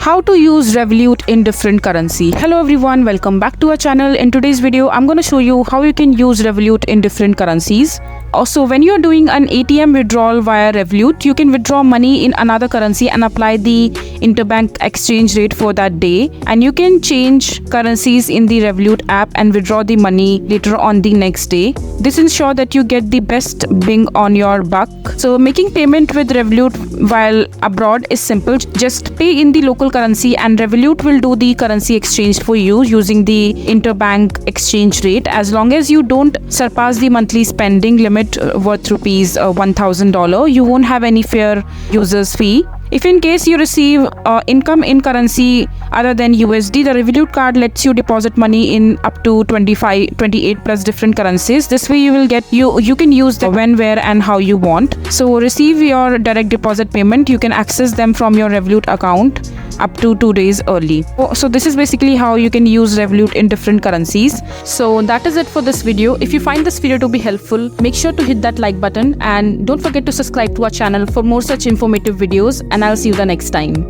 How to use Revolut in different currency. Hello everyone, welcome back to our channel. In today's video, I'm going to show you how you can use Revolut in different currencies. Also, when you're doing an ATM withdrawal via Revolut, you can withdraw money in another currency and apply the interbank exchange rate for that day. And you can change currencies in the Revolut app and withdraw the money later on the next day. This ensures that you get the best bang on your buck. So making payment with Revolut while abroad is simple. Just pay in the local currency and Revolut will do the currency exchange for you using the interbank exchange rate. As long as you don't surpass the monthly spending limit worth rupees $1,000, you won't have any fair users fee. If in case you receive income in currency other than USD, the Revolut card lets you deposit money in up to 28 plus different currencies. This way you will get you can use them when, where and how you want. So receive your direct deposit payment. You can access them from your Revolut account up to 2 days early. So this is basically how you can use Revolut in different currencies. So that is it for this video. If you find this video to be helpful, make sure to hit that like button and don't forget to subscribe to our channel for more such informative videos, and I'll see you the next time.